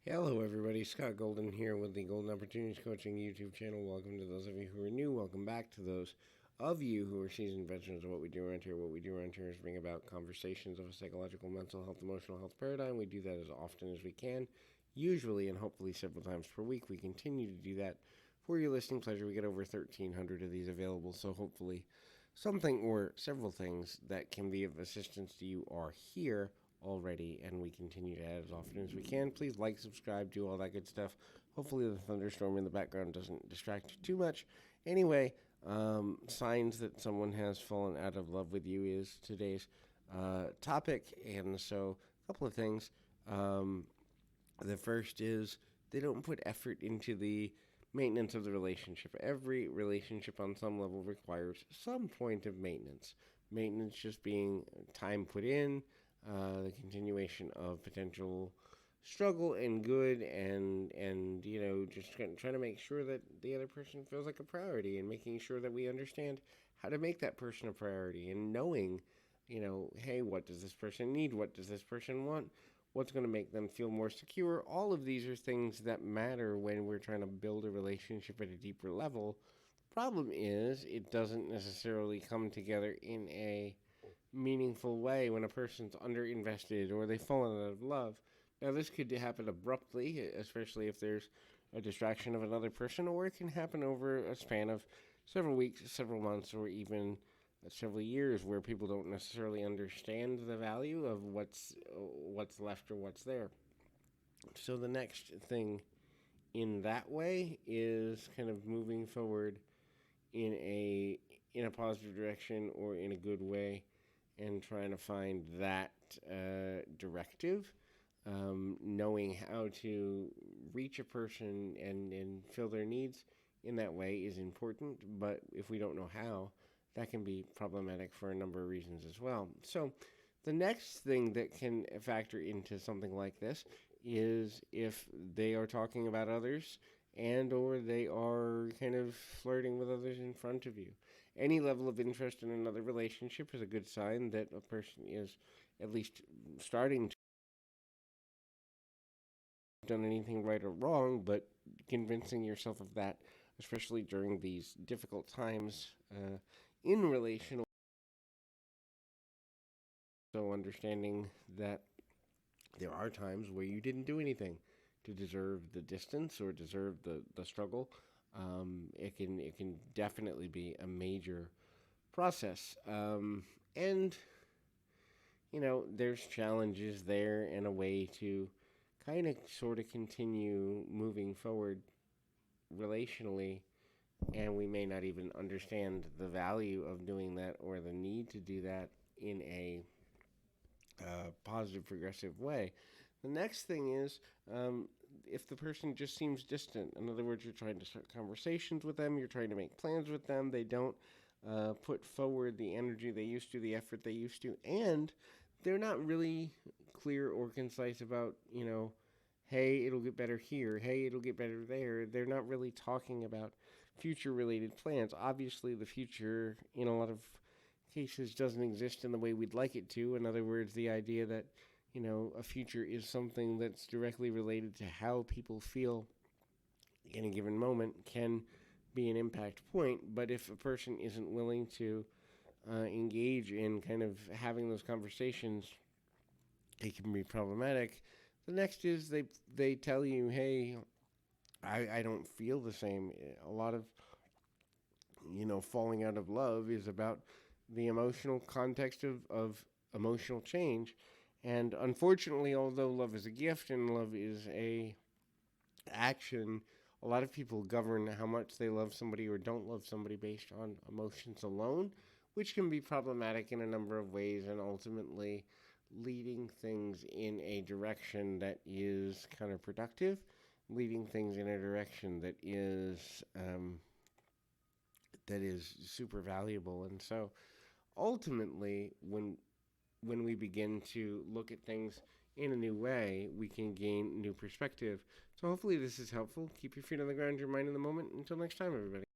Hello, everybody. Scott Golden here with the Golden Opportunities Coaching YouTube channel. Welcome to those of you who are new. Welcome back to those of you who are seasoned veterans of what we do around here. What we do around here is bring about conversations of a psychological, mental health, emotional health paradigm. We do that as often as we can, usually and hopefully several times per week. We continue to do that for your listening pleasure. We get over 1,300 of these available, so hopefully something or several things that can be of assistance to you are here already, and we continue to add as often as we can. Please like, subscribe, do all that good stuff. Hopefully the thunderstorm in the background doesn't distract you too much. Anyway, signs that someone has fallen out of love with you is today's topic, and so a couple of things. The first is they don't put effort into the maintenance of the relationship. Every relationship on some level requires some point of maintenance. Maintenance just being time put in, the continuation of potential struggle and good, and just trying to make sure that the other person feels like a priority, and making sure that we understand how to make that person a priority, and knowing, hey, what does this person need? What does this person want? What's going to make them feel more secure? All of these are things that matter when we're trying to build a relationship at a deeper level. Problem is, it doesn't necessarily come together in a meaningful way when a person's underinvested or they've fallen out of love. Now, this could happen abruptly, especially if there's a distraction of another person, or it can happen over a span of several weeks, several months, or even several years, where people don't necessarily understand the value of what's left or what's there. So the next thing in that way is kind of moving forward in a positive direction or in a good way, and trying to find that directive. Knowing how to reach a person and fill their needs in that way is important, but if we don't know how, that can be problematic for a number of reasons as well. So the next thing that can factor into something like this is if they are talking about others and or they are kind of flirting with others in front of you. Any level of interest in another relationship is a good sign that a person is at least starting to done anything right or wrong, but convincing yourself of that, especially during these difficult times in relational. So understanding that there are times where you didn't do anything to deserve the distance or deserve the struggle. It can definitely be a major process, and there's challenges there and a way to kind of sort of continue moving forward relationally, and we may not even understand the value of doing that or the need to do that in a positive, progressive way. The next thing is, if the person just seems distant. In other words, you're trying to start conversations with them, you're trying to make plans with them, they don't put forward the energy they used to, the effort they used to, and they're not really clear or concise about, hey, it'll get better here, hey, it'll get better there. They're not really talking about future related plans. Obviously, the future, in a lot of cases, doesn't exist in the way we'd like it to. In other words, the idea that, a future is something that's directly related to how people feel in a given moment can be an impact point. But if a person isn't willing to engage in kind of having those conversations, it can be problematic. The next is they tell you, hey, I don't feel the same. A lot of, falling out of love is about the emotional context of emotional change. And unfortunately, although love is a gift and love is a action, a lot of people govern how much they love somebody or don't love somebody based on emotions alone, which can be problematic in a number of ways, and ultimately leading things in a direction that is counterproductive, leading things in a direction that is super valuable. And so ultimately, when we begin to look at things in a new way, we can gain new perspective. So hopefully this is helpful. Keep your feet on the ground, your mind in the moment. Until next time, everybody.